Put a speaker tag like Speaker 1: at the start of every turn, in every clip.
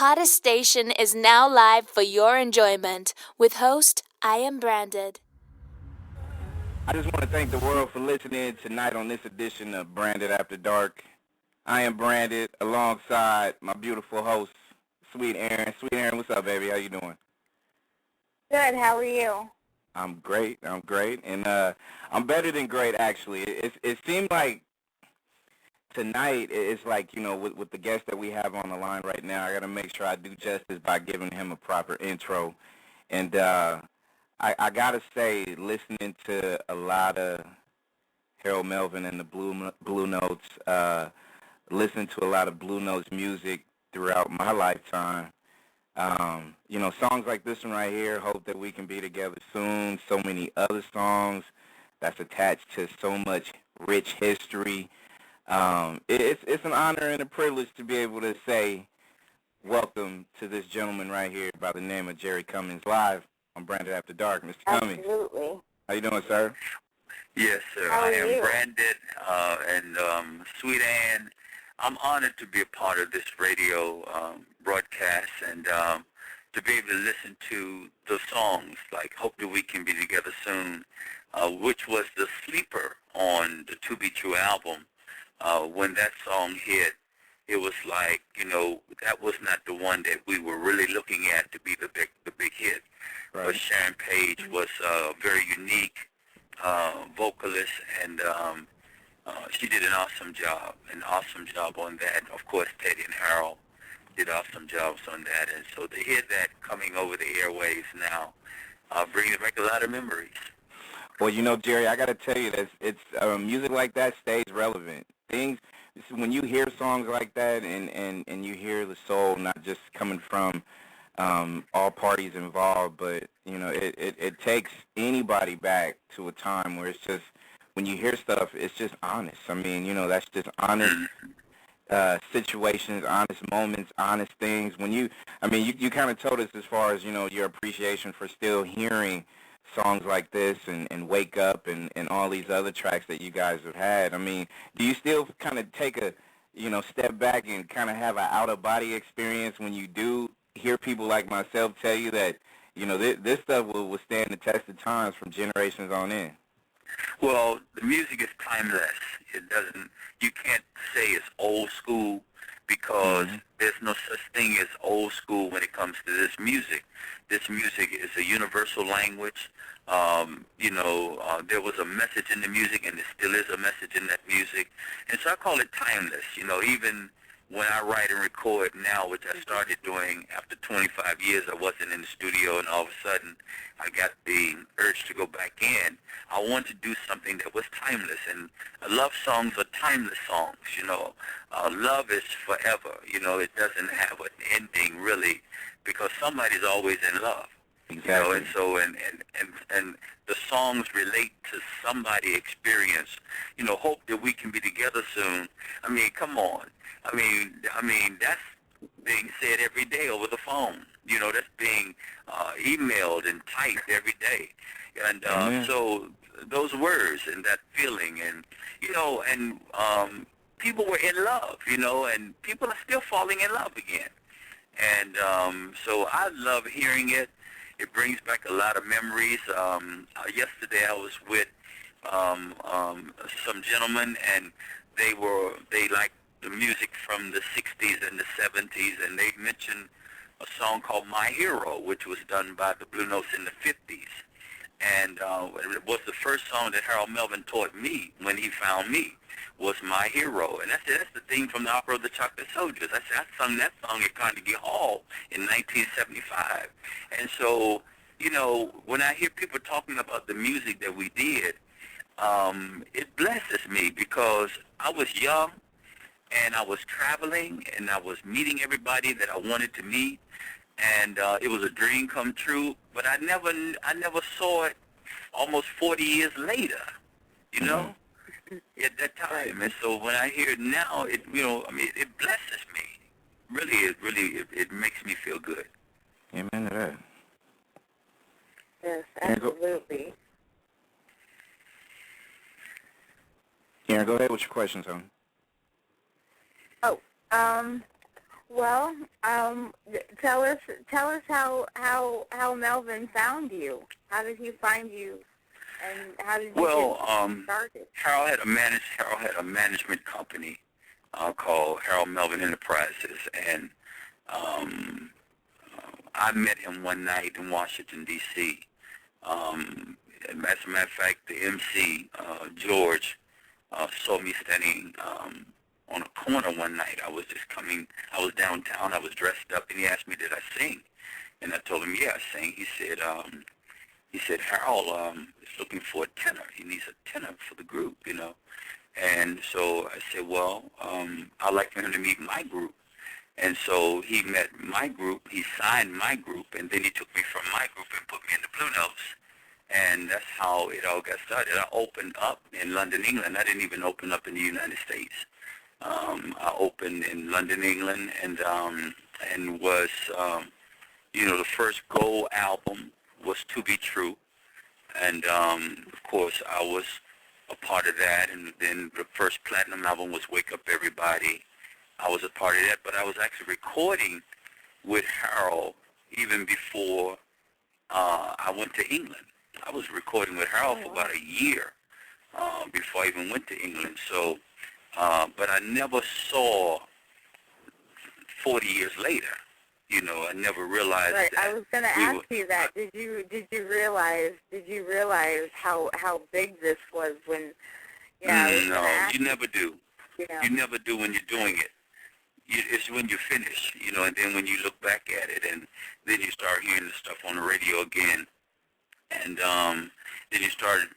Speaker 1: hottest station is now live for your enjoyment with host iamBranded.
Speaker 2: I just want to thank the world for listening tonight on this edition of Branded After Dark. I am Branded alongside my beautiful host, Sweet Aaron. Sweet Aaron, what's up, baby? How you doing?
Speaker 3: Good. How are you?
Speaker 2: I'm great. And I'm better than great, actually. It seemed like tonight, it's like, with the guest that we have on the line right now, I got to make sure I do justice by giving him a proper intro. And I got to say, listening to a lot of Harold Melvin and the Blue Notes, listening to a lot of Blue Notes music throughout my lifetime. Songs like this one right here, Hope That We Can Be Together Soon, so many other songs that's attached to so much rich history. It's an honor and a privilege to be able to say welcome to this gentleman right here by the name of Jerry Cummings, live on Branded After Dark. Mr. Cummings.
Speaker 3: Absolutely.
Speaker 2: How you doing, sir?
Speaker 4: Yes, sir.
Speaker 3: How are
Speaker 4: I am
Speaker 3: you?
Speaker 4: Branded, and Sweet Ann, I'm honored to be a part of this radio broadcast and to be able to listen to the songs like Hope That We Can Be Together Soon, which was the sleeper on the To Be True album. When that song hit, it was like, that was not the one that we were really looking at to be the big hit.
Speaker 2: Right.
Speaker 4: But Sharon Page was a very unique vocalist, and she did an awesome job on that. Of course, Teddy and Harold did awesome jobs on that, and so to hear that coming over the airwaves now brings back a lot of memories.
Speaker 2: Well, Jerry, I got to tell you, it's music like that stays relevant. When you hear songs like that and you hear the soul not just coming from all parties involved, but, it takes anybody back to a time where it's just, when you hear stuff, it's just honest. I mean, that's just honest situations, honest moments, honest things. You kind of told us as far as, your appreciation for still hearing songs like this and Wake Up and all these other tracks that you guys have had. I mean, do you still kind of take a, step back and kind of have an out-of-body experience when you do hear people like myself tell you that, this stuff will withstand the test of times from generations on in?
Speaker 4: Well, the music is timeless. You can't say it's old school because there's no such thing as old school when it comes to this music. This music is a universal language. There was a message in the music, and there still is a message in that music. And so I call it timeless. Even when I write and record now, which I started doing after 25 years, I wasn't in the studio, and all of a sudden I got the urge to go back in. I wanted to do something that was timeless, and love songs are timeless songs. Love is forever. It doesn't have an ending really, because somebody's always in love.
Speaker 2: Exactly.
Speaker 4: And so and the songs relate to somebody's experience. Hope that we can be together soon. I mean, come on. I mean that's being said every day over the phone. That's being emailed and typed every day. And so those words and that feeling, and people were in love, and people are still falling in love again. And so I love hearing it. It brings back a lot of memories. Yesterday I was with some gentlemen, and they liked the music from the 60s and the 70s, and they mentioned a song called My Hero, which was done by the Blue Notes in the 50s. And it was the first song that Harold Melvin taught me when he found me, was My Hero. And that's the theme from the opera of the Chocolate Soldiers. I sung that song at Carnegie Hall in 1975. And so, when I hear people talking about the music that we did, it blesses me because I was young, and I was traveling, and I was meeting everybody that I wanted to meet, and it was a dream come true. But I never saw it almost 40 years later, at that time. And so when I hear it now, it blesses me. Really, it makes me feel good.
Speaker 2: Amen to that.
Speaker 3: Yes, absolutely.
Speaker 2: Karen, go ahead with your questions, hon.
Speaker 3: Well, tell us how Melvin found you. How did he find you, and how did you get started?
Speaker 4: Harold had a management company called Harold Melvin Enterprises, and I met him one night in Washington D.C. As a matter of fact, the MC George saw me standing on a corner one night. I was downtown, I was dressed up, and he asked me, did I sing? And I told him, yeah, I sing. He said, Harold is looking for a tenor. He needs a tenor for the group, you know. And so I said, well, I'd like for him to meet my group. And so he met my group, he signed my group, and then he took me from my group and put me in the Blue Notes. And that's how it all got started. I opened up in London, England. I didn't even open up in the United States. I opened in London, England, and was, the first gold album was To Be True. And, of course, I was a part of that. And then the first platinum album was Wake Up Everybody. I was a part of that, but I was actually recording with Harold even before I went to England. I was recording with Harold for about a year before I even went to England. So, but I never saw 40 years later. I never realized
Speaker 3: right.
Speaker 4: that.
Speaker 3: I was going to ask you that. Did you realize how big this was when?
Speaker 4: No, you never do.
Speaker 3: Yeah.
Speaker 4: You never do when you're doing it. It's when you finish, and then when you look back at it, and then you start hearing the stuff on the radio again, and then you start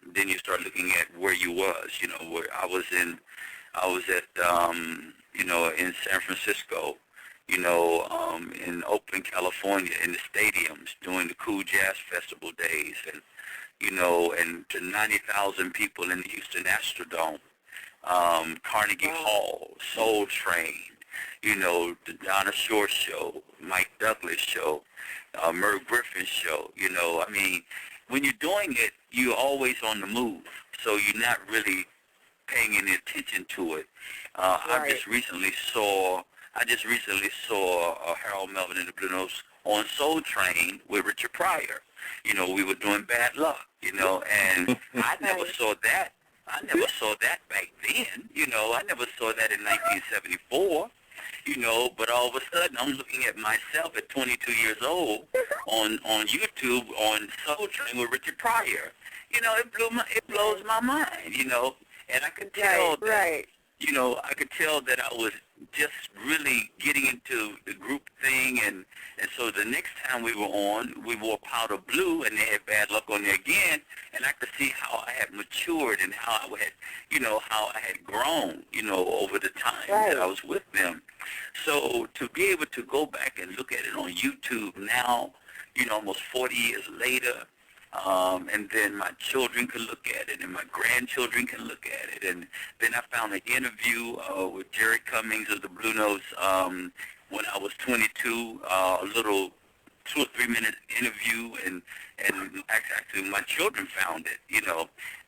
Speaker 4: looking at where you was, where I was at, in San Francisco, in Oakland, California, in the stadiums during the Cool Jazz Festival days, and and to 90,000 people in the Houston Astrodome, Carnegie Hall, Soul Train. The Donna Shore show, Mike Douglas show, Merv Griffin show, when you're doing it, you're always on the move, so you're not really paying any attention to it.
Speaker 3: Right.
Speaker 4: I just recently saw Harold Melvin and the Blue Notes on Soul Train with Richard Pryor. We were doing Bad Luck, and I never saw that. I never saw that back then, I never saw that in 1974. But all of a sudden I'm looking at myself at 22 years old on YouTube on Soul Train with Richard Pryor. It blows my mind, and I could tell that, I could tell that I was just really getting into the group thing, and so the next time we were on, we wore Powder Blue, and they had Bad Luck on there again, and I could see how I had matured and how I had grown, over the time that I was with them. So to be able to go back and look at it on YouTube now, almost 40 years later, and then my children can look at it, and my grandchildren can look at it. And then I found an interview with Jerry Cummings of the Blue Notes when I was 22, a little 2 or 3 minute interview, and actually my children found it,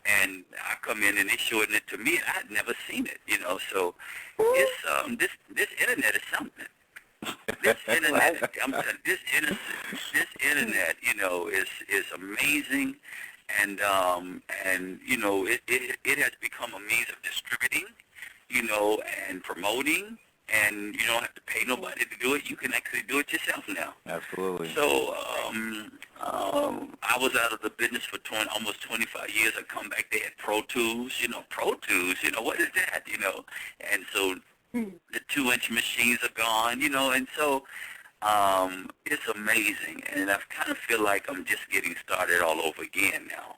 Speaker 4: and I come in and they showed it to me, and I had never seen it, So it's this internet is something. This internet, I'm telling you, this internet, is amazing, and it has become a means of distributing, and promoting, and you don't have to pay nobody to do it. You can actually do it yourself now.
Speaker 2: Absolutely.
Speaker 4: So I was out of the business for almost 25 years. I come back, they had Pro Tools, Pro Tools, what is that, and so the 2-inch machines are gone, and so it's amazing, and I kind of feel like I'm just getting started all over again now.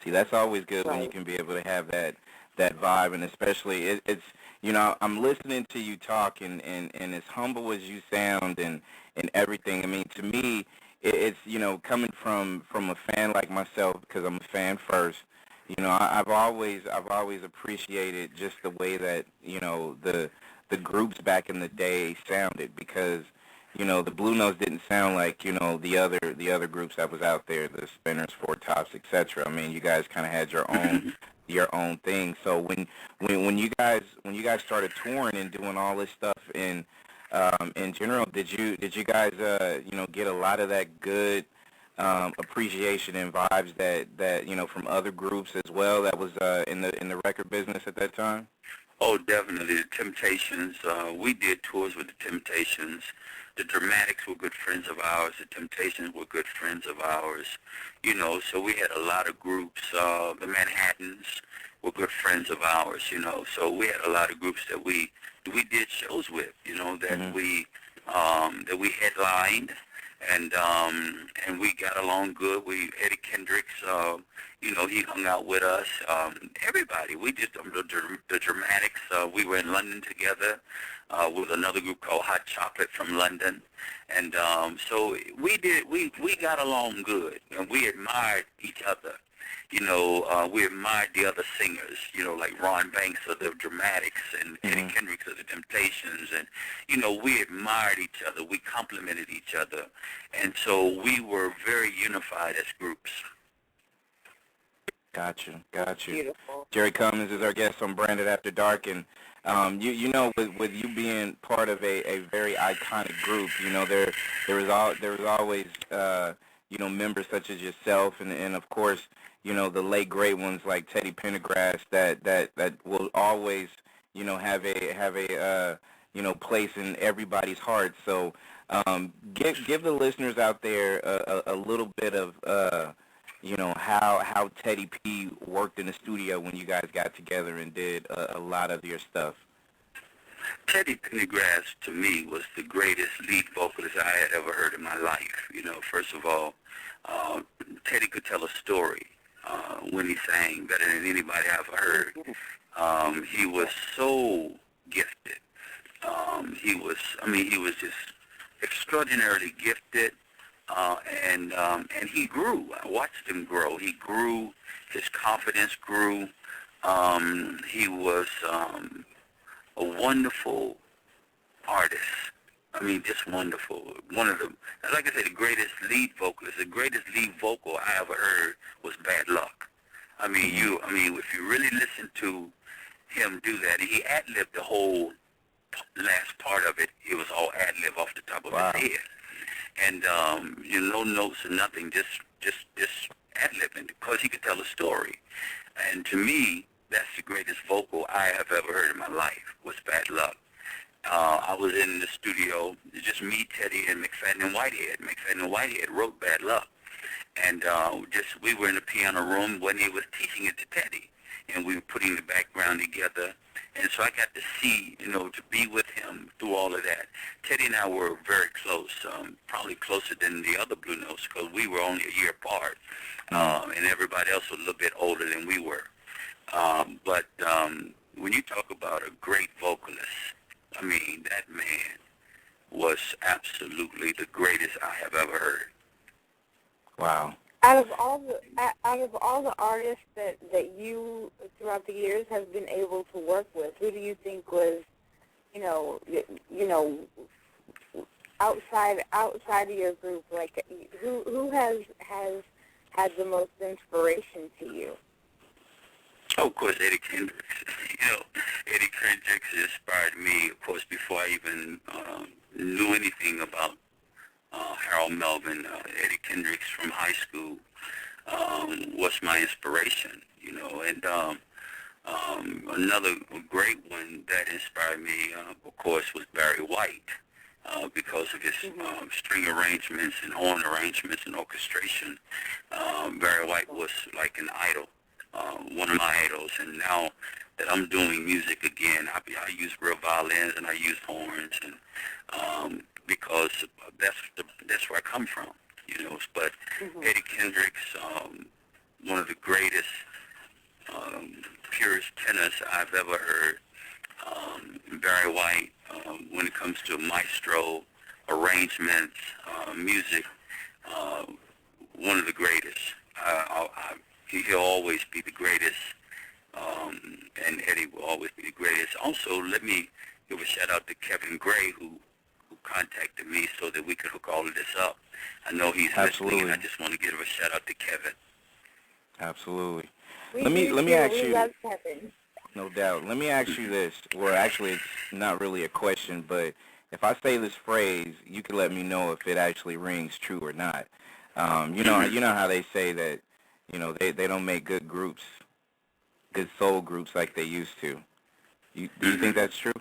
Speaker 2: See, that's always good when you can be able to have that vibe, and especially it's I'm listening to you talk, and as humble as you sound and everything. I mean, to me, it's coming from a fan like myself, because I'm a fan first. I've always appreciated just the way that the groups back in the day sounded, because the Blue Notes didn't sound like the other groups that was out there, the Spinners, Four Tops, etc. I mean, you guys kind of had your own thing. So when you guys started touring and doing all this stuff, and in general. Did you guys get a lot of that good appreciation and vibes that from other groups as well that was in the record business at that time?
Speaker 4: Oh, definitely. The Temptations. We did tours with the Temptations. The Dramatics were good friends of ours. The Temptations were good friends of ours. So we had a lot of groups. The Manhattans were good friends of ours. So we had a lot of groups that we did shows with. That we headlined, and we got along good. Eddie Kendricks, he hung out with us. Everybody, we did the Dramatics. We were in London together with another group called Hot Chocolate from London, and so we got along good, and we admired each other. We admired the other singers, like Ron Banks of the Dramatics and Eddie Kendricks of the Temptations, and, we admired each other. We complimented each other, and so we were very unified as groups.
Speaker 2: Gotcha.
Speaker 3: Beautiful.
Speaker 2: Jerry Cummings is our guest on Branded After Dark, and with you being part of a very iconic group, there was always members such as yourself, and of course, the late great ones like Teddy Pendergrass that will always have a place in everybody's heart. So give the listeners out there a little bit of how Teddy P worked in the studio when you guys got together and did a lot of your stuff.
Speaker 4: Teddy Pendergrass, to me, was the greatest lead vocalist I had ever heard in my life. First of all, Teddy could tell a story when he sang better than anybody I've heard. He was so gifted. He was just extraordinarily gifted, and he grew. I watched him grow. He grew. His confidence grew. He was a wonderful artist. Just wonderful. One of the, like I said, the greatest lead vocalist. The greatest lead vocal I ever heard was Bad Luck. If you really listen to him do that, and he ad-libbed the whole last part of it. It was all ad-lib off the top of his head, and no notes or nothing, just ad-libbing, because he could tell a story. And to me, that's the greatest vocal I have ever heard in my life, was Bad Luck. I was in the studio, just me, Teddy, and McFadden and Whitehead. McFadden and Whitehead wrote Bad Luck. And we were in the piano room when he was teaching it to Teddy. And we were putting the background together. And so I got to see, to be with him through all of that. Teddy and I were very close, probably closer than the other Blue Notes, because we were only a year apart. And everybody else was a little bit older than we were. But when you talk about a great vocalist, that man was absolutely the greatest I have ever heard.
Speaker 2: Wow.
Speaker 3: Out of all the artists that you throughout the years have been able to work with, who do you think was, outside of your group, like who has had the most inspiration to you?
Speaker 4: Oh, of course, Eddie Kendricks. Eddie Kendricks inspired me, of course, before I even knew anything about Harold Melvin. Eddie Kendricks from high school was my inspiration, and another great one that inspired me, of course, was Barry White, because of his string arrangements and horn arrangements and orchestration. Barry White was like an idol. One of my idols, and now that I'm doing music again, I use real violins and I use horns, and because that's where I come from, But Eddie Kendricks, one of the greatest, purest tenors I've ever heard. Barry White, when it comes to maestro, arrangements, music, one of the greatest. He'll always be the greatest, and Eddie will always be the greatest. Also, let me give a shout-out to Kevin Gray, who contacted me so that we could hook all of this up. I know he's listening, and I just want to give a shout-out to Kevin.
Speaker 2: Absolutely. Let me ask you.
Speaker 3: Love Kevin.
Speaker 2: No doubt. Let me ask you this. Well, actually, it's not really a question, but if I say this phrase, you can let me know if it actually rings true or not. You know how they say that, they don't make good groups, good soul groups like they used to. Do you think that's true?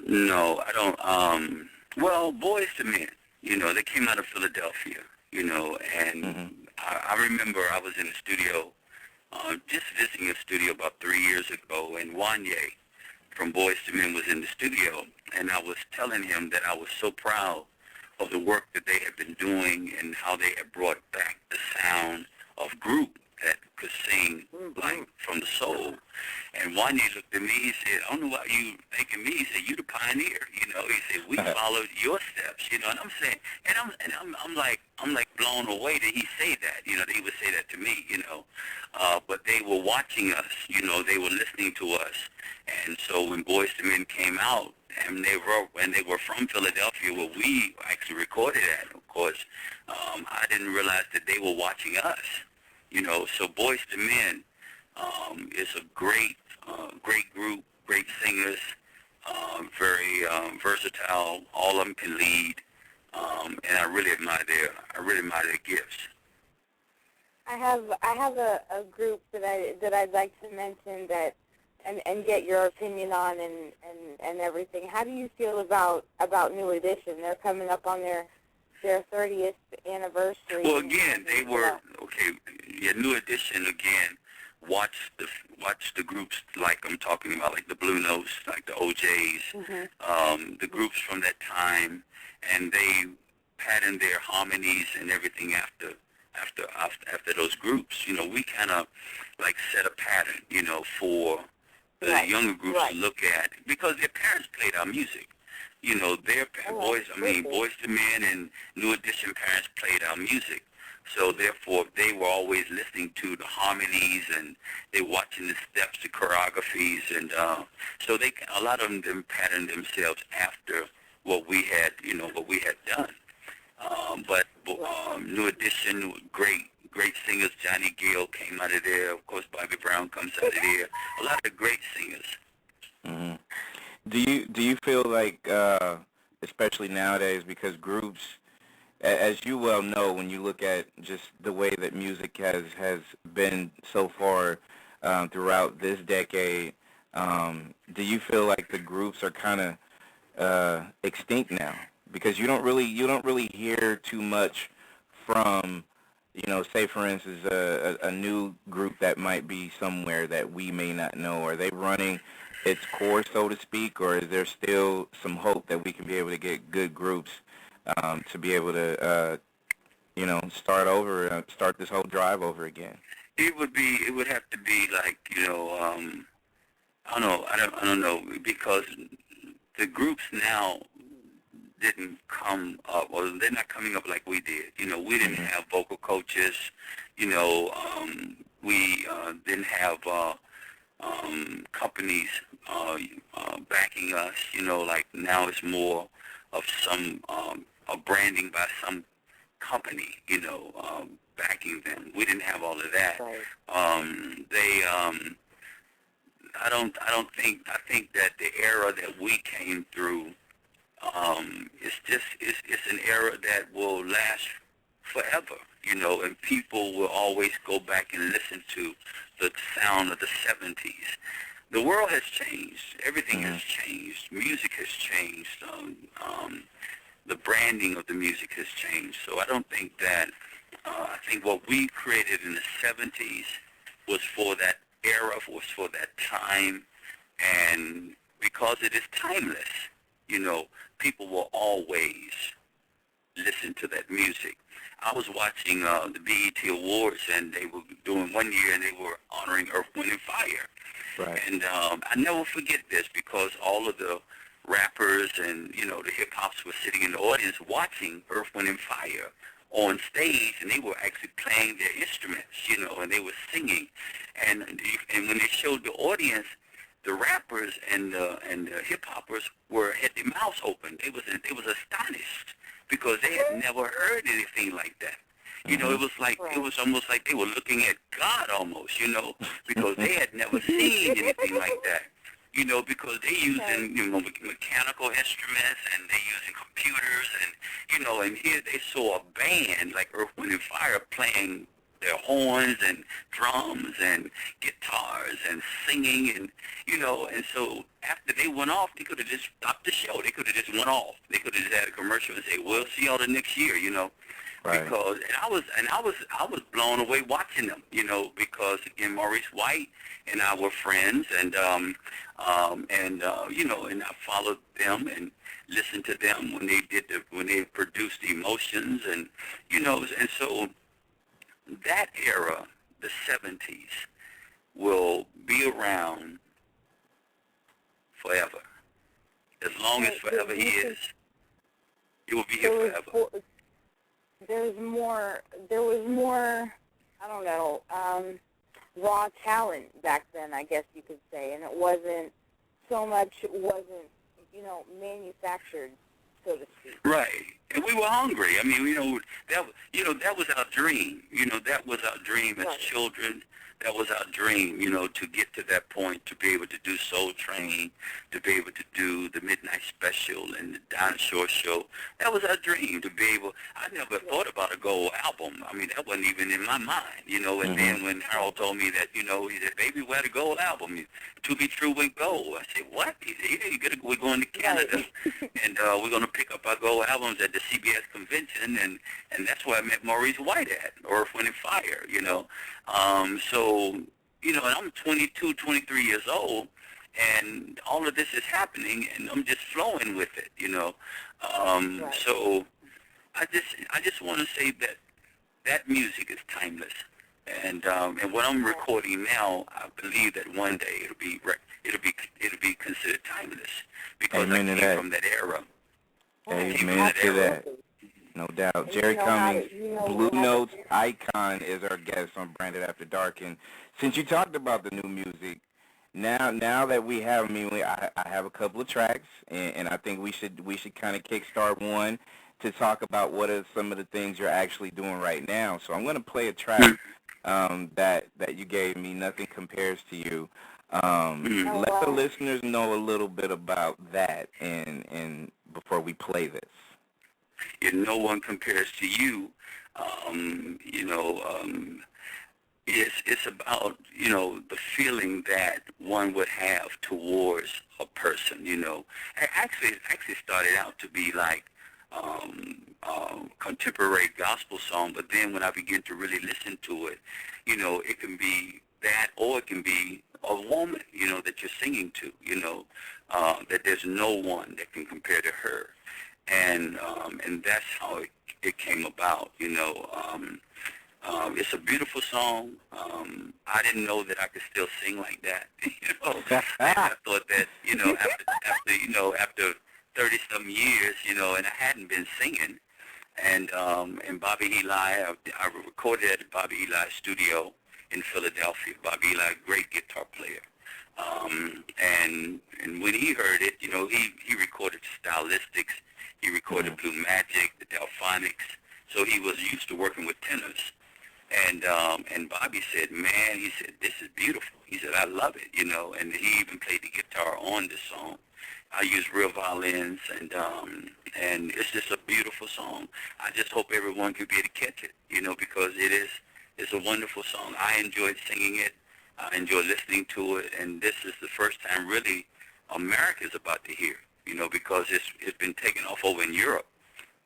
Speaker 4: No, I don't. Well, Boys to Men, they came out of Philadelphia, and I remember I was in the studio, just visiting a studio about 3 years ago, and Wanye from Boys to Men was in the studio, and I was telling him that I was so proud of the work that they had been doing and how they had brought back the sound of group that could sing like from the soul. And Wanye looked at me, he said, I don't know why you thinking me. He said, you the pioneer, He said, we followed your steps, and I'm saying, I'm like blown away that he say that, that he would say that to me, but they were watching us, they were listening to us. And so when Boys to Men came out, and they were from Philadelphia, where we actually recorded at, of course, I didn't realize that they were watching us. So Boys to Men is a great group, great singers, very versatile. All of them can lead, and I really admire their gifts.
Speaker 3: I have a group that I'd like to mention that and get your opinion on and everything. How do you feel about New Edition? They're coming up on their 30th anniversary.
Speaker 4: Well, again, they were okay. Yeah, New Edition again. Watch the groups like I'm talking about, like the Blue Notes, like the OJs, the groups from that time, and they patterned their harmonies and everything after those groups. We kind of like set a pattern, for the younger groups to look at, because their parents played our music. Their Boys to Men and New Edition parents played our music. So therefore, they were always listening to the harmonies, and they were watching the steps, the choreographies, and so a lot of them patterned themselves after what we had done. But New Edition, great singers. Johnny Gill came out of there. Of course, Bobby Brown comes out of there. A lot of great singers.
Speaker 2: Mm-hmm. Do you feel like, especially nowadays, because groups, as you well know, when you look at just the way that music has been so far throughout this decade, do you feel like the groups are kind of extinct now? Because you don't really hear too much from, say for instance, a new group that might be somewhere that we may not know. Are they running its course, so to speak, or is there still some hope that we can be able to get good groups to be able to, start this whole drive over again?
Speaker 4: It would have to be like, I don't know, because the groups now didn't come up, or they're not coming up like we did. We didn't have vocal coaches. We didn't have companies backing us. Like now it's more of some branding by some company. Backing them. We didn't have all of that. Right. I think that the era that we came through, it's an era that will last forever, and people will always go back and listen to the sound of the 70s. The world has changed. Everything has changed. Music has changed. The branding of the music has changed. So I don't think that, I think what we created in the 70s was for that era, was for that time, and because it is timeless, people will always listen to that music. I was watching the BET Awards, and they were doing one year, and they were honoring Earth, Wind, and Fire. Right. And I never forget this, because all of the rappers and, the hip-hops were sitting in the audience watching Earth, Wind, and Fire on stage, and they were actually playing their instruments, and they were singing. And when they showed the audience, the rappers and the hip-hoppers had their mouths open. They was astonished, because they had never heard anything like that. It was like, it was almost like they were looking at God almost, because they had never seen anything like that. because they using, mechanical instruments and they using computers and here they saw a band like Earth, Wind and Fire playing their horns and drums and guitars and singing and so after they went off, they could have just stopped the show. They could have just went off. They could have just had a commercial and say, "We'll see y'all the next year,"
Speaker 2: Right.
Speaker 4: because I was blown away watching them, because again Maurice White and I were friends and and I followed them and listened to them when they produced Emotions and and so that era, the 70s, will be around forever. As long as forever is, it will be here forever.
Speaker 3: There was more, I don't know, raw talent back then, I guess you could say, and it wasn't so much, manufactured, so to speak.
Speaker 4: Right. And we were hungry. I mean, that was our dream. That was our dream as children. That was our dream, to get to that point, to be able to do Soul Train, to be able to do the Midnight Special and the Dinah Shore Show. That was our dream, to be able. I never thought about a gold album. I mean, that wasn't even in my mind, And then when Harold told me that, he said, "Baby, we had a gold album. To Be True with Gold." I said, "What?" He said, "We're going to Canada, and we're going to pick up our gold albums at the CBS convention, and that's where I met Maurice White at, Earth, Wind and Fire, and I'm 22, 23 years old, and all of this is happening, and I'm just flowing with it, So I just want to say that music is timeless, and what I'm recording now, I believe that one day it'll be considered timeless because
Speaker 2: Amen
Speaker 4: I
Speaker 2: to
Speaker 4: came
Speaker 2: that.
Speaker 4: from that era.
Speaker 2: Amen to that. No doubt.
Speaker 3: And
Speaker 2: Jerry Cummings, Blue
Speaker 3: how-
Speaker 2: Notes icon, is our guest on Branded After Dark. And since you talked about the new music, now that we have, I have a couple of tracks, and I think we should kind of kickstart one to talk about what are some of the things you're actually doing right now. So I'm going to play a track that you gave me, Nothing Compares to You. Let the listeners know a little bit about that, and before we play this.
Speaker 4: No one compares to you. It's about the feeling that one would have towards a person. It actually started out to be like contemporary gospel song, but then when I began to really listen to it, it can be that, or it can be a woman, that you're singing to, that there's no one that can compare to her. And that's how it came about, It's a beautiful song. I didn't know that I could still sing like that, I thought that, after 30-some years, and I hadn't been singing. And Bobby Eli, I recorded at Bobby Eli's studio in Philadelphia. Bobby Eli, great guitar player. And when he heard it, he recorded Stylistics. He recorded Blue Magic, the Delphonics, so he was used to working with tenors. And Bobby said, "Man," he said, "this is beautiful." He said, "I love it," and he even played the guitar on this song. I use real violins, and it's just a beautiful song. I just hope everyone could be able to catch it, because it's a wonderful song. I enjoyed singing it. I enjoy listening to it, and this is the first time really America's about to hear, because it's been taken off over in Europe.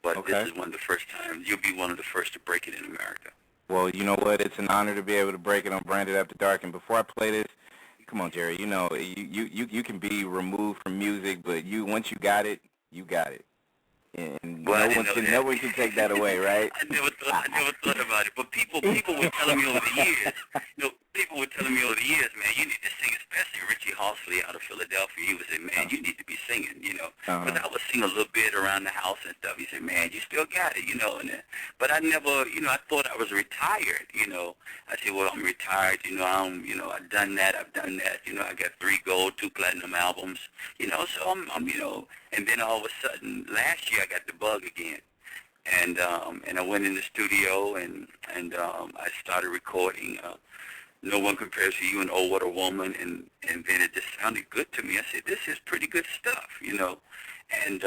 Speaker 4: But This is one of the first times. You'll be one of the first to break it in America.
Speaker 2: Well, you know what? It's an honor to be able to break it on Branded After Dark. And before I play this, come on, Jerry. You can be removed from music, but once you got it, you got it. And no one can take that away, right?
Speaker 4: I never thought about it. But people were telling me over the years, man, you need to sing, especially Richie Halsley out of Philadelphia. He would say, "Man, you need to be singing," But I would sing a little bit around the house and stuff. He said, "Man, you still got it," But I never, I thought I was retired, I said, "Well, I'm retired, I've done that. I got 3 gold, 2 platinum albums, so I'm and then all of a sudden, last year I got the bug again. And I went in the studio and I started recording No One Compares to You and Oh What a Woman, and then it just sounded good to me. I said, this is pretty good stuff, you know. And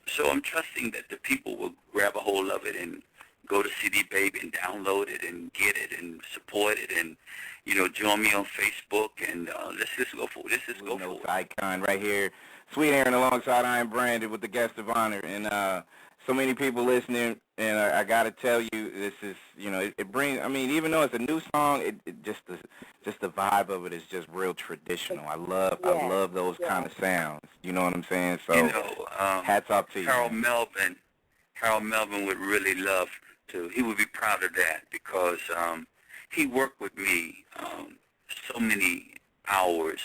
Speaker 4: so I'm trusting that the people will grab a hold of it and go to CD Baby and download it and get it and support it and, you know, join me on Facebook and let's just go for it. Let's just go for it.
Speaker 2: Icon right here. Sweet Aaron alongside iamBranded with the guest of honor. And so many people listening, and I got to tell you, this is, you know, it brings, I mean, even though it's a new song, it just the vibe of it is just real traditional. I love those kind of sounds. You know what I'm saying? So,
Speaker 4: you know,
Speaker 2: hats off to you.
Speaker 4: Harold Melvin would really love to, he would be proud of that because he worked with me so many hours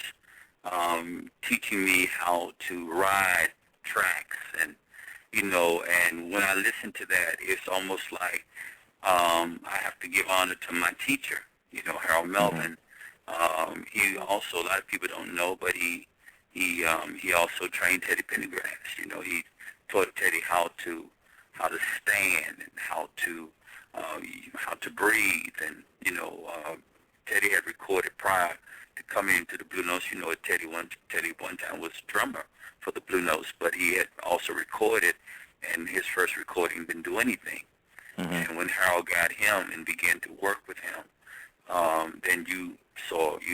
Speaker 4: teaching me how to ride tracks and, you know, and when I listen to that, it's almost like I have to give honor to my teacher, you know, Harold Melvin. He also, a lot of people don't know, but he also trained Teddy Pendergrass. You know, he taught Teddy how to stand and how to breathe, and you know, Teddy had recorded prior to coming into the Blue Notes. You know, Teddy one time was drummer for the Blue Notes, but he had also recorded, and his first recording didn't do anything. And when Harold got him and began to work with him, then you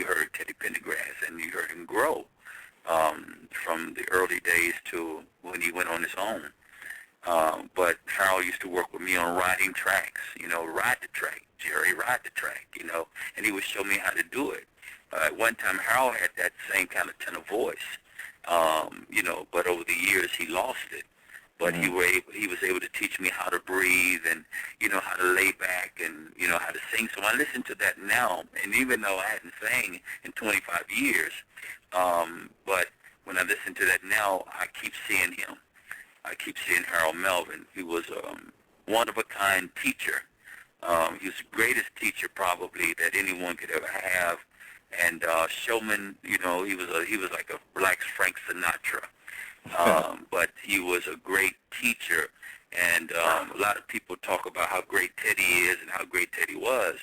Speaker 4: heard Teddy Pendergrass, and you heard him grow from the early days to when he went on his own. But Harold used to work with me on riding tracks, you know, ride the track, Jerry, ride the track, you know, and he would show me how to do it. At one time, Harold had that same kind of tenor voice, you know, but over the years he lost it. But he was able to teach me how to breathe and, you know, how to lay back and, you know, how to sing. So I listen to that now, and even though I hadn't sang in 25 years, but when I listen to that now, I keep seeing him. I keep seeing Harold Melvin. He was a one-of-a-kind teacher. He was the greatest teacher probably that anyone could ever have. And showman, you know, he was like a black Frank Sinatra. But he was a great teacher, and a lot of people talk about how great Teddy is and how great Teddy was.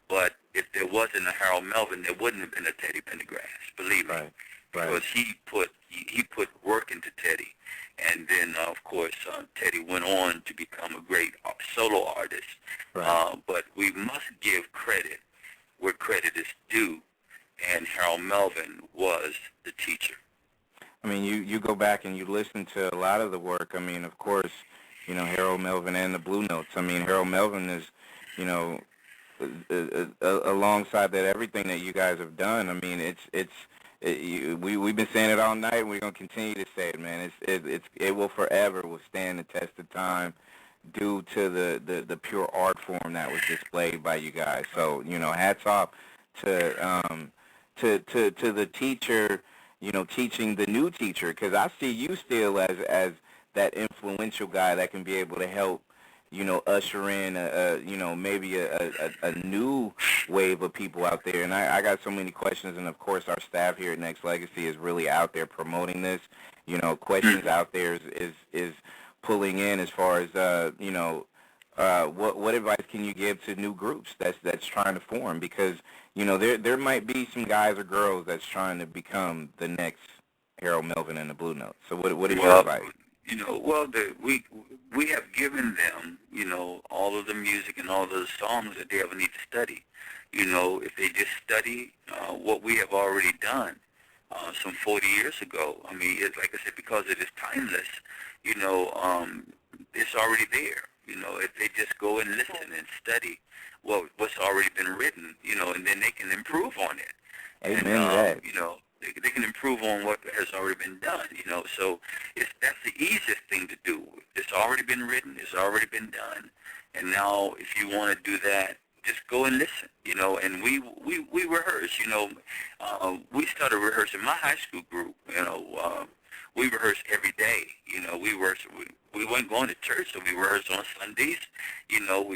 Speaker 4: But if there wasn't a Harold Melvin, there wouldn't have been a Teddy Pendergrass, believe me.
Speaker 2: Right.
Speaker 4: Because he put work into Teddy. And then, of course, Teddy went on to become a great solo artist.
Speaker 2: Right.
Speaker 4: But we must give credit where credit is due, and Harold Melvin was the teacher.
Speaker 2: I mean, you go back and you listen to a lot of the work. I mean, of course, you know, Harold Melvin and the Blue Notes. I mean, Harold Melvin is, you know, alongside that, everything that you guys have done. I mean, we've been saying it all night, and we're gonna continue to say it, man. It will forever withstand the test of time due to the pure art form that was displayed by you guys. So, you know, hats off to the teacher, you know, teaching the new teacher, because I see you still as that influential guy that can be able to help, you know, usher in you know, maybe a new wave of people out there. And I got so many questions, and of course our staff here at Nexxlegacy is really out there promoting this. You know, questions out there is pulling in as far as you know, what advice can you give to new groups that's trying to form? Because, you know, there might be some guys or girls that's trying to become the next Harold Melvin and the Blue Notes. So what is your advice?
Speaker 4: You know, well, we have given them, you know, all of the music and all of the songs that they ever need to study. You know, if they just study what we have already done some 40 years ago, I mean, it's like I said, because it is timeless, you know, it's already there. You know, if they just go and listen and study what's already been written, you know, and then they can improve on it.
Speaker 2: Amen to
Speaker 4: And,
Speaker 2: that.
Speaker 4: you know, they can improve on what has already been done, you know. So that's the easiest thing to do. It's already been written. It's already been done. And now if you want to do that, just go and listen, you know. And we rehearse, you know. We started rehearsing my high school group, you know. We rehearsed every day, you know. We weren't going to church, so we rehearsed on Sundays, you know.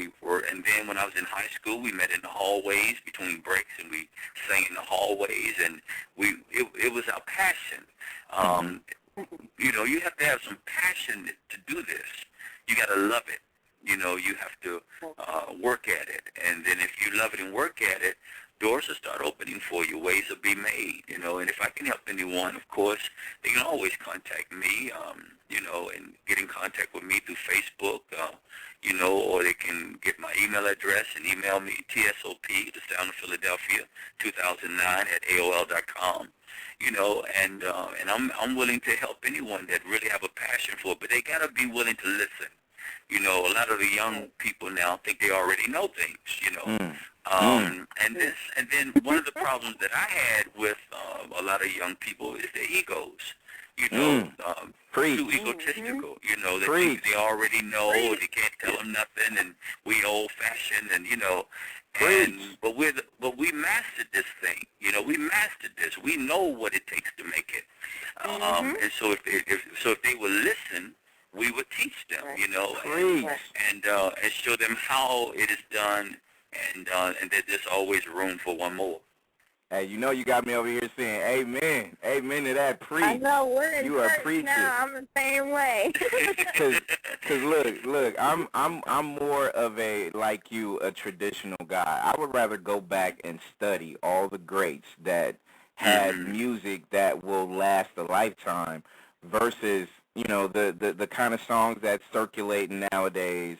Speaker 4: And then when I was in high school, we met in the hallways between breaks, and we sang in the hallways, and it was our passion. You know, you have to have some passion to do this. You got to love it. You know, you have to work at it, and then if you love it and work at it, doors will start opening for you. Ways will be made, and if I can help anyone, of course, they can always contact me, and get in contact with me through Facebook, or they can get my email address and email me, TSOP, the Sound of Philadelphia, 2009 at AOL.com, and I'm willing to help anyone that really have a passion for it, but they got to be willing to listen. A lot of the young people now think they already know things, and then one of the problems that I had with a lot of young people is their egos. Too egotistical. They think they already know, they can't tell them nothing, and we old-fashioned, but we mastered this thing. We mastered this. We know what it takes to make it. And so if they would listen, we would teach them, and show them how it is done, and that there's always room for one more.
Speaker 2: Hey, you got me over here saying amen. Amen to that, preach.
Speaker 3: I know, we're in
Speaker 2: you a
Speaker 3: church
Speaker 2: preacher.
Speaker 3: now. I'm the same way.
Speaker 2: Cause look, I'm more of a, like you, a traditional guy. I would rather go back and study all the greats that had music that will last a lifetime versus, the kind of songs that circulate nowadays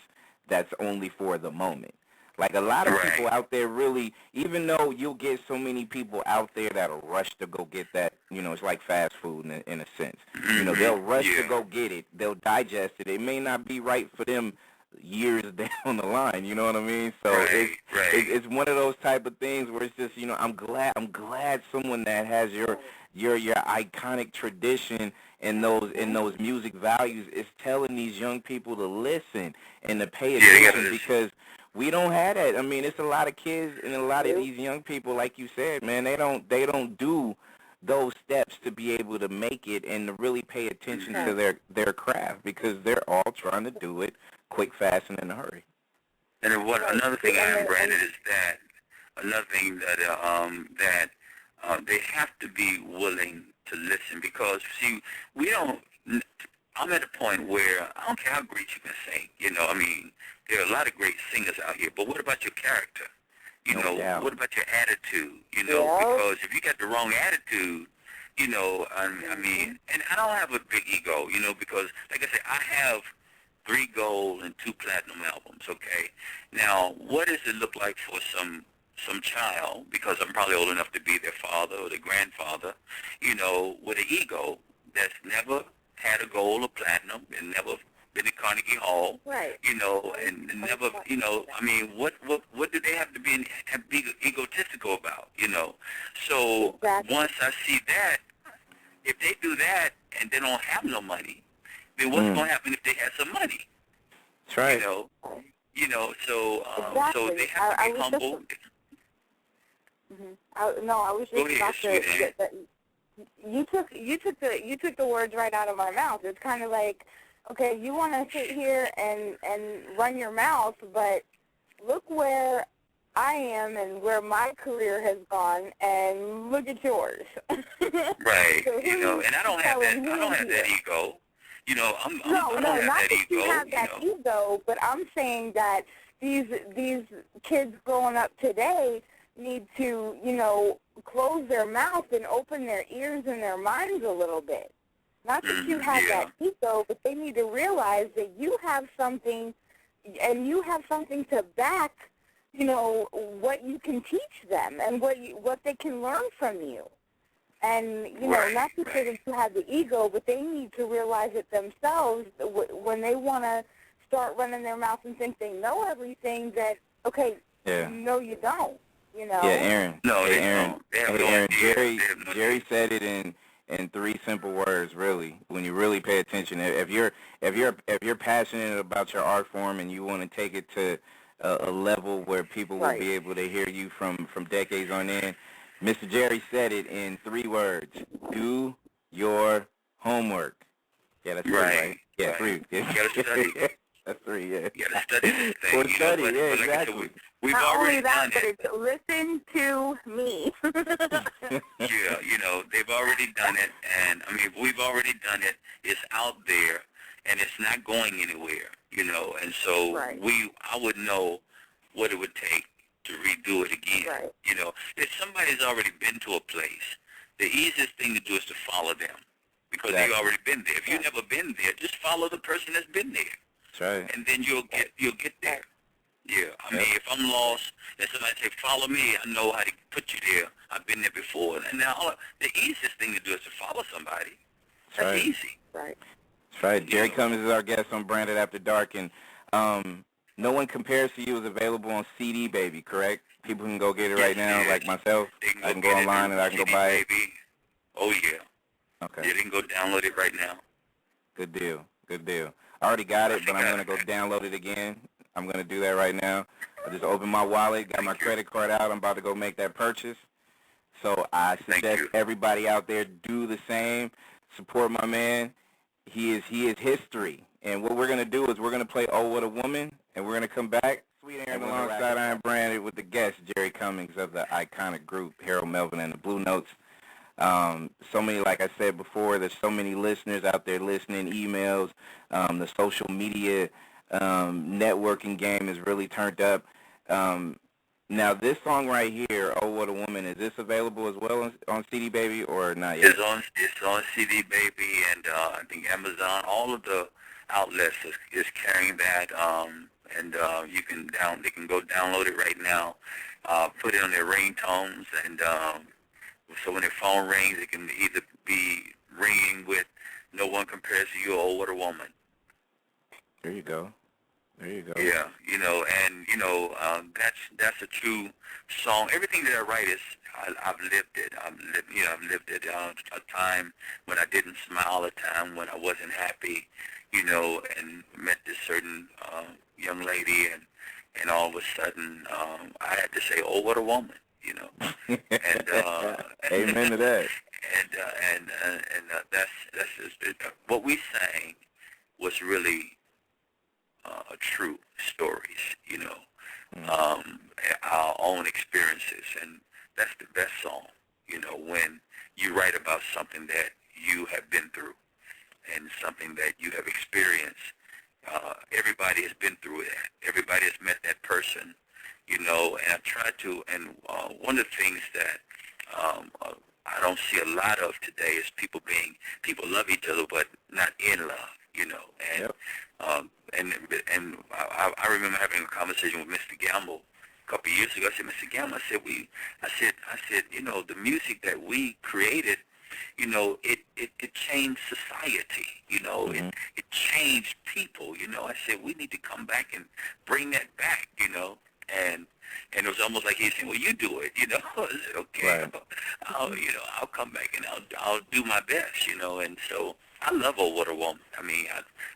Speaker 2: that's only for the moment. Like, a lot of people out there really, even though you'll get so many people out there that'll rush to go get that, it's like fast food in a sense. They'll rush to go get it. They'll digest it. It may not be right for them years down the line, you know what I mean? So it's one of those type of things where it's just, I'm glad someone that has your iconic tradition and those music values is telling these young people to listen and to pay attention, because we don't have that. I mean, it's a lot of kids and a lot of these young people, like you said, man, they don't do those steps to be able to make it and to really pay attention to their craft, because they're all trying to do it quick, fast, and in a hurry.
Speaker 4: And another thing iamBranded is that they have to be willing to listen, because see, I'm at a point where I don't care how great you can sing. There are a lot of great singers out here, but what about your character? What about your attitude? Because if you got the wrong attitude, I mean, and I don't have a big ego, because, like I said, I have 3 gold and 2 platinum albums, okay? Now, what does it look like for some child, because I'm probably old enough to be their father or their grandfather, with an ego that's never had a gold or platinum and never been in Carnegie Hall, and never, I mean, what do they have to be egotistical about, So once I see that, if they do that and they don't have no money, then what's going to happen if they have some money?
Speaker 2: That's right.
Speaker 4: So they have to be humble.
Speaker 3: I was just about to. You took the words right out of my mouth. It's kind of like, okay, you want to sit here and run your mouth, but look where I am and where my career has gone, and look at yours.
Speaker 4: Right.
Speaker 3: So
Speaker 4: and I don't have that ego. I don't
Speaker 3: not
Speaker 4: have that
Speaker 3: that you
Speaker 4: ego.
Speaker 3: have that ego, but I'm saying that these kids growing up today need to, close their mouth and open their ears and their minds a little bit. Not that you have that ego, but they need to realize that you have something, and you have something to back, what you can teach them and what they can learn from you. And, not to say that you have the ego, but they need to realize it themselves when they want to start running their mouth and think they know everything, that, okay, no, you don't.
Speaker 2: Yeah, Aaron.
Speaker 4: No,
Speaker 2: hey,
Speaker 4: they
Speaker 2: Aaron.
Speaker 4: don't. They have
Speaker 2: Hey,
Speaker 4: no
Speaker 2: Aaron.
Speaker 4: idea.
Speaker 2: Jerry said it in 3 simple words. Really, when you really pay attention, if you're passionate about your art form and you want to take it to a level where people will be able to hear you from decades on end, Mr. Jerry said it in 3 words: do your homework. Yeah, that's right. Yeah, 3.
Speaker 4: You gotta study.
Speaker 2: That's 3. Yeah.
Speaker 4: You gotta study this thing.
Speaker 2: Or study.
Speaker 4: But
Speaker 2: Yeah,
Speaker 4: like
Speaker 2: exactly.
Speaker 4: I said, we've
Speaker 3: Not
Speaker 4: already
Speaker 3: only that,
Speaker 4: done
Speaker 3: but
Speaker 4: it.
Speaker 3: it's listen to me.
Speaker 4: Yeah, they've already done it, and I mean, we've already done it. It's out there, and it's not going anywhere, and so I would know what it would take to redo it again. in.
Speaker 3: Right.
Speaker 4: You know, if somebody's already been to a place, the easiest thing to do is to follow them because
Speaker 2: Exactly.
Speaker 4: they've already been there. If you've never been there, just follow the person that's been there.
Speaker 2: That's right.
Speaker 4: And then you'll get there. Yeah, I mean, if I'm lost and somebody say, follow me, I know how to put you there. I've been there before. And now the easiest thing to do is to follow somebody. That's
Speaker 2: right.
Speaker 4: easy.
Speaker 3: Right.
Speaker 2: That's right. Jerry Cummings is our guest on Branded After Dark, and No One Compares to You is available on CD Baby, correct? People can go get it right now, like myself. I can go online and I can go buy it.
Speaker 4: Oh, yeah.
Speaker 2: Okay.
Speaker 4: Yeah, they can go download it right now.
Speaker 2: Good deal. Good deal. I already got it, but I'm going to go download it again. I'm going to do that right now. I just opened my wallet, got my credit card out. I'm about to go make that purchase. So I suggest everybody out there do the same. Support my man. He is history. And what we're going to do is we're going to play Oh What a Woman, and we're going to come back. Sweet Aaron alongside iamBranded with the guest, Jerry Cummings of the iconic group, Harold Melvin and the Blue Notes. So many, like I said before, there's so many listeners out there listening, emails, the social media networking game is really turned up. Now, this song right here, Oh What a Woman, is this available as well on CD Baby or not yet?
Speaker 4: It's on CD Baby and I think Amazon. All of the outlets is carrying that, and they can go download it right now, put it on their ringtones, and so when their phone rings, it can either be ringing with No One Compares to You or Oh What a Woman.
Speaker 2: There you go. There you go.
Speaker 4: Yeah, that's a true song. Everything that I write is I've lived it. I've lived it. A time when I didn't smile, a time when I wasn't happy, and met this certain young lady, and all of a sudden I had to say, "Oh, what a woman," And
Speaker 2: amen to that.
Speaker 4: And that's just, what we sang was really true stories, our own experiences, and that's the best song, when you write about something that you have been through and something that you have experienced. Everybody has been through that. Everybody has met that person, and I try to, and one of the things that I don't see a lot of today is people love each other but not in love, and
Speaker 2: yep.
Speaker 4: And I remember having a conversation with Mr. Gamble a couple of years ago. I said, Mr. Gamble, I said, the music that we created, it changed society,
Speaker 2: Mm-hmm.
Speaker 4: it changed people, I said, we need to come back and bring that back, and it was almost like he said, well, you do it, I said, okay,
Speaker 2: right.
Speaker 4: I'll come back and I'll do my best, and so I love Oh What a Woman. I mean,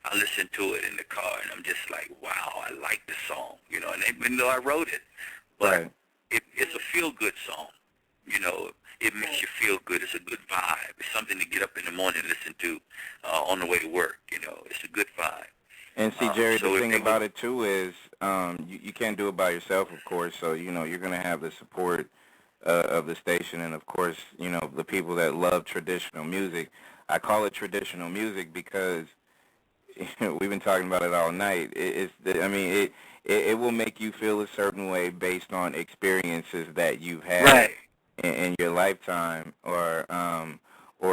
Speaker 4: I listen to it in the car, and I'm just like, wow, I like the song, and even though I wrote it, but
Speaker 2: right.
Speaker 4: it's a feel-good song, it makes you feel good. It's a good vibe. It's something to get up in the morning and listen to on the way to work, it's a good vibe.
Speaker 2: And see, Jerry, the thing about it, too, is you can't do it by yourself, of course, so, you're going to have the support of the station and, of course, the people that love traditional music. I call it traditional music because we've been talking about it all night. It will make you feel a certain way based on experiences that you've had in your lifetime or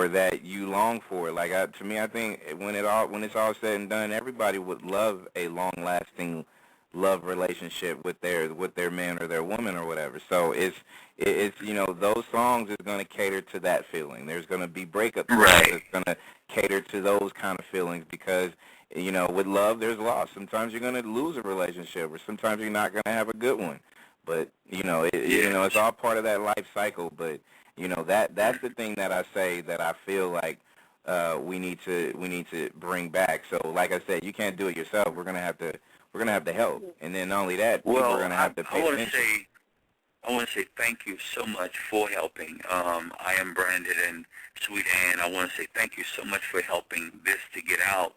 Speaker 2: that you long for. To me, I think when it's all said and done, everybody would love a long-lasting love relationship with their man or their woman or whatever. So it's those songs is going to cater to that feeling. There's going to be breakup songs that's going to cater to those kind of feelings because with love there's loss. Sometimes you're going to lose a relationship, or sometimes you're not going to have a good one. But it's all part of that life cycle. But that's the thing that I say that I feel like we need to bring back. So like I said, you can't do it yourself. We're gonna have to help, and then not only that, people are gonna have to pay attention.
Speaker 4: I want to say thank you so much for helping. iamBranded and Sweet Ann, I want to say thank you so much for helping this to get out.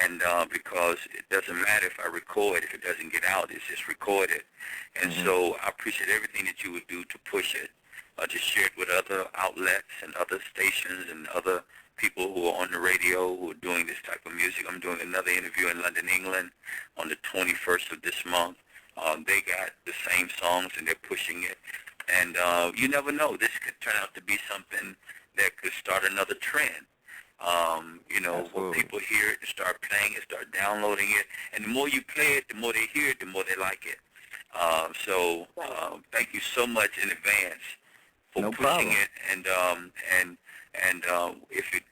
Speaker 4: And because it doesn't matter if I record, if it doesn't get out, it's just recorded. And so I appreciate everything that you would do to push it, to share it with other outlets and other stations and other people who are on the radio who are doing this type of music. I'm doing another interview in London, England on the 21st of this month. They got the same songs and they're pushing it. And you never know. This could turn out to be something that could start another trend. Where
Speaker 2: Absolutely.
Speaker 4: people hear it, start playing it, start downloading it, and the more you play it, the more they hear it, the more they like it. Thank you so much in advance for
Speaker 2: No
Speaker 4: pushing
Speaker 2: problem.
Speaker 4: it, and if it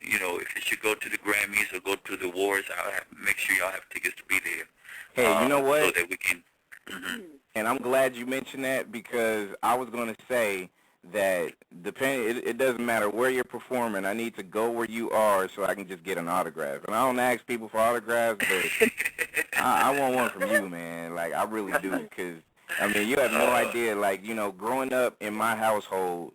Speaker 4: should go to the Grammys or go to the awards, I'll make sure y'all have tickets to be there.
Speaker 2: Hey, you know what?
Speaker 4: So that we can. Mm-hmm.
Speaker 2: And I'm glad you mentioned that because I was going to say that it doesn't matter where you're performing. I need to go where you are so I can just get an autograph. And I don't ask people for autographs, but I want one from you, man. Like, I really do because, I mean, you have no idea. Like, growing up in my household,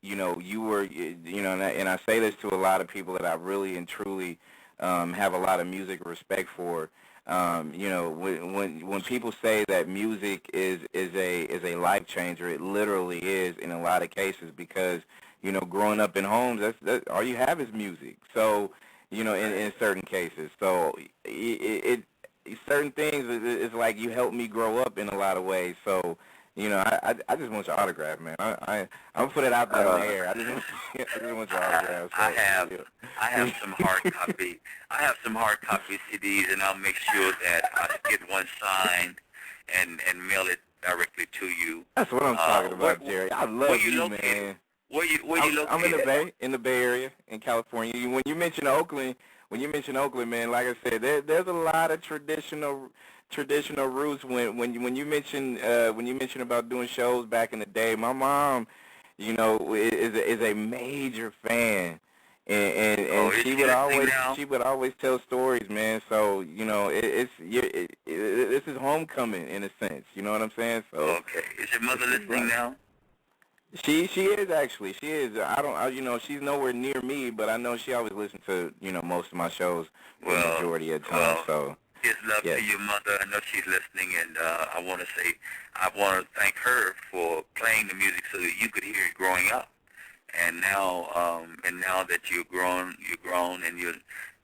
Speaker 2: you were, and I say this to a lot of people that I really and truly have a lot of music respect for. When people say that music is a life changer, it literally is in a lot of cases because growing up in homes, that's all you have is music. So in certain cases, so certain things is like you helped me grow up in a lot of ways. So I just want your autograph, man. I'm gonna put it out there on the air. I just want your autograph. So,
Speaker 4: I have some hard copy. I have some hard copy CDs, and I'll make sure that I get one signed and mail it directly to you.
Speaker 2: That's what I'm talking about, Jerry. I love you, man.
Speaker 4: Where you located?
Speaker 2: I'm in the Bay Area in California. When you mention Oakland, man, like I said, there's a lot of traditional roots. When you mention about doing shows back in the day, my mom, is a major fan, and she would always tell stories, man. So this is homecoming in a sense. You know what I'm saying? So
Speaker 4: okay, is your mother listening now?
Speaker 2: She is actually. She is. She's nowhere near me, but I know she always listens to most of my shows for the majority of the time. So
Speaker 4: here's love to your mother. I know she's listening, and I want to thank her for playing the music so that you could hear it growing up. And now that you're grown, and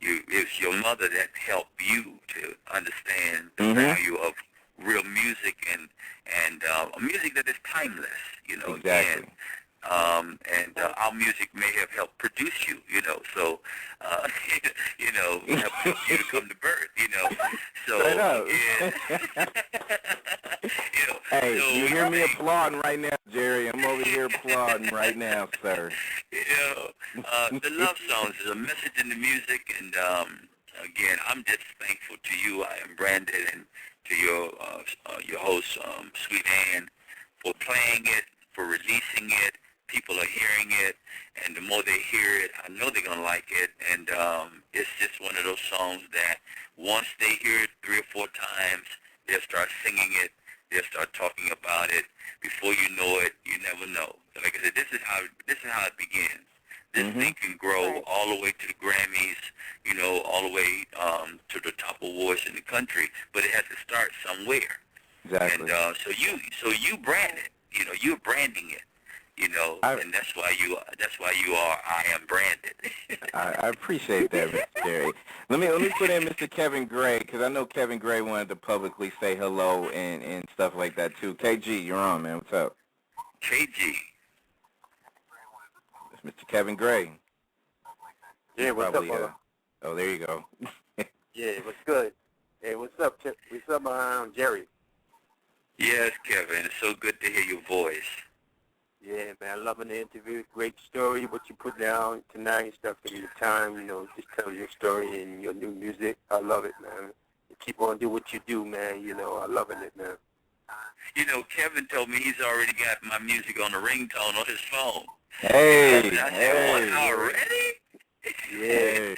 Speaker 4: it's your mother that helped you to understand the value of real music and a music that is timeless.
Speaker 2: Exactly.
Speaker 4: And our music may have helped produce you. So helped you to come to birth. So
Speaker 2: yeah. Hey,
Speaker 4: so
Speaker 2: you hear me applauding right now, Jerry? I'm over here applauding right now, sir.
Speaker 4: The love songs is a message in the music, and again, I'm just thankful to you, iamBranded, and to your host, Sweet Ann, for playing it, for releasing it. People are hearing it, and the more they hear it, I know they're gonna like it. And it's just one of those songs that once they hear it 3 or 4 times, they'll start singing it. They'll start talking about it. Before you know it, you never know. Like I said, this is how it begins. This thing can grow all the way to the Grammys, all the way to the top awards in the country. But it has to start somewhere.
Speaker 2: Exactly.
Speaker 4: And so you brand it. You're branding it. And that's why you are iamBranded.
Speaker 2: I appreciate that, Mr. Jerry. Let me put in Mr. Kevin Gray because I know Kevin Gray wanted to publicly say hello and stuff like that too. KG, you're on, man. What's up?
Speaker 4: KG.
Speaker 2: It's Mr. Kevin Gray.
Speaker 5: Yeah, what's up, brother?
Speaker 2: Oh, there you go.
Speaker 5: Yeah, what's good? Hey, what's up, Jerry?
Speaker 4: Yes, Kevin. It's so good to hear your voice.
Speaker 5: Yeah, man, loving the interview. Great story, what you put down tonight, stuff in your time, just tell your story and your new music. I love it, man. Keep on doing what you do, man. I'm loving it, man.
Speaker 4: Kevin told me he's already got my music on the ringtone on his phone.
Speaker 2: Hey,
Speaker 4: I said, what, already?
Speaker 5: Yeah.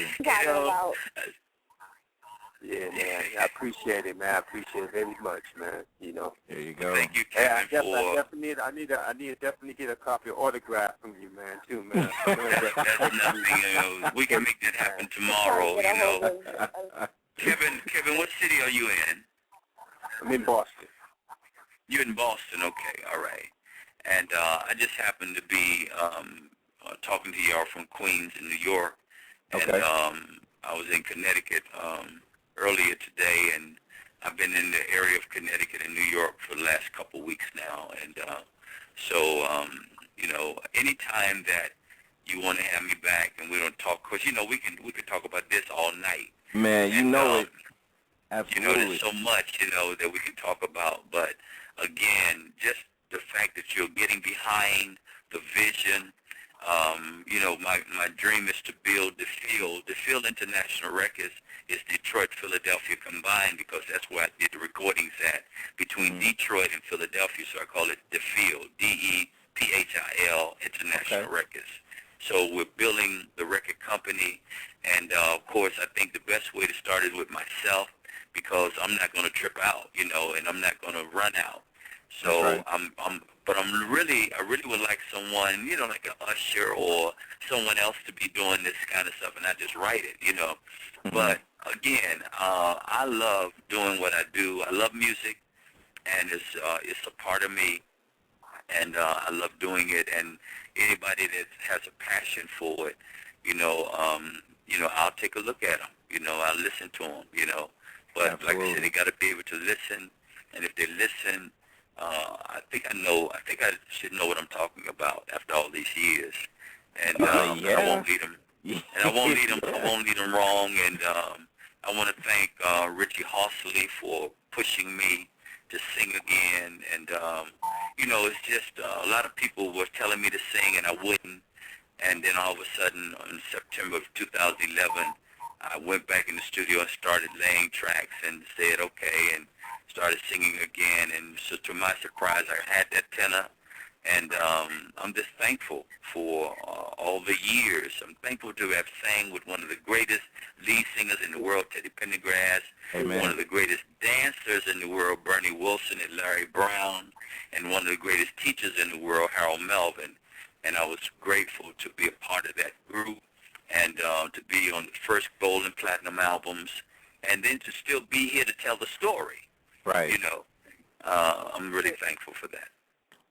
Speaker 5: Yeah, man. I appreciate it, man. I appreciate it very much, man.
Speaker 2: There you go.
Speaker 4: Thank you, Kevin,
Speaker 5: I need to definitely get a copy of autograph from you, man, too, man.
Speaker 4: That's nothing. We can make that happen tomorrow. Kevin, what city are you in?
Speaker 5: I'm in Boston.
Speaker 4: You're in Boston, okay, all right. And I just happened to be talking to y'all from Queens in New York, and
Speaker 2: okay.
Speaker 4: I was in Connecticut earlier today, and I've been in the area of Connecticut and New York for the last couple of weeks now, and So, anytime that you want to have me back and we don't talk, because, we could talk about this all night.
Speaker 2: Man, you
Speaker 4: And,
Speaker 2: know it. Absolutely.
Speaker 4: there's so much, that we can talk about. But, again, just the fact that you're getting behind the vision. My dream is to build the field. The Field International Records is Detroit, Philadelphia combined, because that's where I did the recordings at, between Detroit and Philadelphia. So I call it the Field, DEPHIL International Records. So we're building the record company, and of course, I think the best way to start is with myself, because I'm not going to trip out, and I'm not going to run out. So I really would like someone, like an usher or someone else to be doing this kind of stuff, and I just write it, But again, I love doing what I do. I love music, and it's a part of me, and I love doing it. And anybody that has a passion for it, I'll take a look at them. I'll listen to them. But
Speaker 2: Absolutely.
Speaker 4: like I said, they got to be able to listen, and if they listen. I think I should know what I'm talking about after all these years, and I won't lead them. And I won't lead them. I won't lead them wrong. And I want to thank Richie Hossley for pushing me to sing again. And it's just a lot of people were telling me to sing, and I wouldn't. And then all of a sudden, in September of 2011, I went back in the studio and started laying tracks and said, okay, and started singing again. And so to my surprise, I had that tenor. And I'm just thankful for all the years. I'm thankful to have sang with one of the greatest lead singers in the world, Teddy Pendergrass.
Speaker 2: Amen.
Speaker 4: One of the greatest dancers in the world, Bernie Wilson and Larry Brown. And one of the greatest teachers in the world, Harold Melvin. And I was grateful to be a part of that group, and to be on the first gold and platinum albums, and then to still be here to tell the story.
Speaker 2: Right.
Speaker 4: I'm really thankful for that.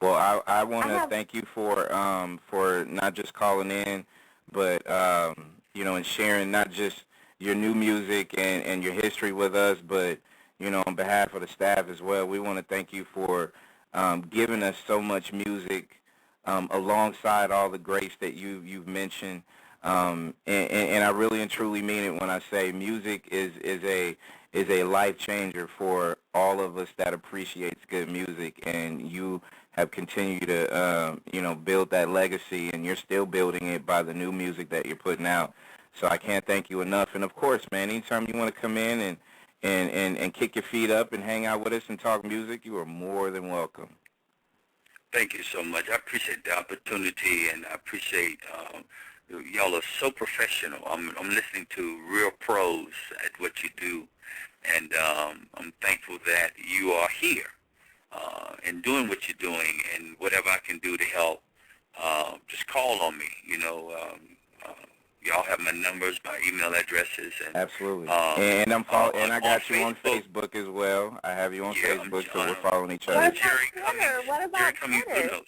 Speaker 2: Well, I want to thank you for not just calling in, but and sharing not just your new music and your history with us, but on behalf of the staff as well. We want to thank you for giving us so much music alongside all the greats that you've mentioned. And I really and truly mean it when I say music is a life changer for all of us that appreciates good music, and you have continued to build that legacy, and you're still building it by the new music that you're putting out. So I can't thank you enough. And of course, man, anytime you want to come in and kick your feet up and hang out with us and talk music, you are more than welcome.
Speaker 4: Thank you so much. I appreciate the opportunity, and I appreciate y'all are so professional. I'm listening to real pros at what you do, and I'm thankful that you are here and doing what you're doing, and whatever I can do to help, just call on me. Y'all have my numbers, my email addresses, and
Speaker 2: absolutely. And I got you on
Speaker 4: Facebook.
Speaker 2: Facebook as well. I have you on Facebook, so we're following each
Speaker 3: What
Speaker 2: other.
Speaker 3: about Twitter? What about Twitter?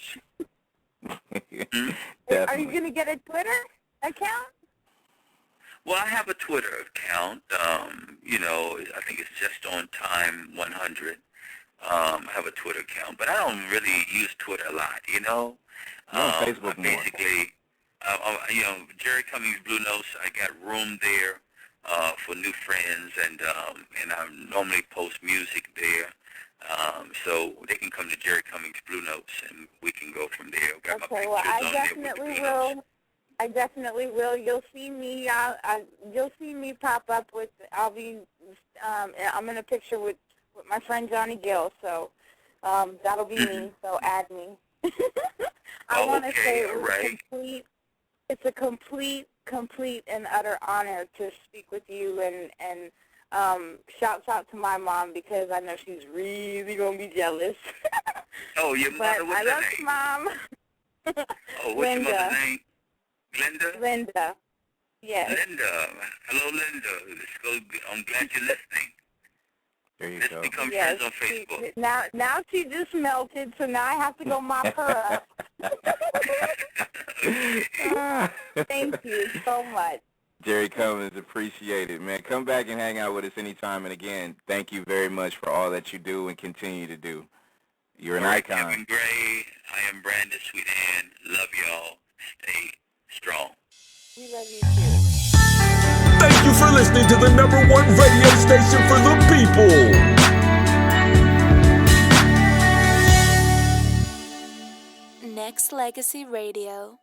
Speaker 3: Are you going to get a Twitter account?
Speaker 4: Well, I have a Twitter account. I think it's just on time 100. I have a Twitter account, but I don't really use Twitter a lot.
Speaker 2: You're on Facebook more.
Speaker 4: Basically, Jerry Cummings Blue Notes. I got room there for new friends, and I normally post music there. So they can come to Jerry Cummings Blue Notes, and we can go from there. Got my pictures
Speaker 3: I
Speaker 4: on
Speaker 3: definitely
Speaker 4: there with the
Speaker 3: will. I definitely will. You'll see me. You'll see me pop up with. I'm in a picture with my friend Johnny Gill. So that'll be me. So add me. I want to say it's a complete and utter honor to speak with you, and shouts out to my mom, because I know she's really gonna be jealous.
Speaker 4: Oh, your mother, what's
Speaker 3: I love
Speaker 4: her
Speaker 3: you,
Speaker 4: name?
Speaker 3: Mom.
Speaker 4: Oh, what's your mother's name? Linda?
Speaker 3: Linda. Yes.
Speaker 4: Linda. Hello, Linda. I'm glad you're listening.
Speaker 2: There you
Speaker 4: Let's
Speaker 2: go.
Speaker 4: become friends on Facebook.
Speaker 3: Now she just melted, so now I have to go mop her up. Thank you so much.
Speaker 2: Jerry Cummings, appreciate it, man. Come back and hang out with us anytime. And again, thank you very much for all that you do and continue to do. You're an icon.
Speaker 4: Kevin Gray, I am Brandon, Sweet Ann. Love y'all. Stay strong.
Speaker 3: We love you too.
Speaker 6: Thank you for listening to the #1 radio station for the people.
Speaker 1: Nexxlegacy Radio.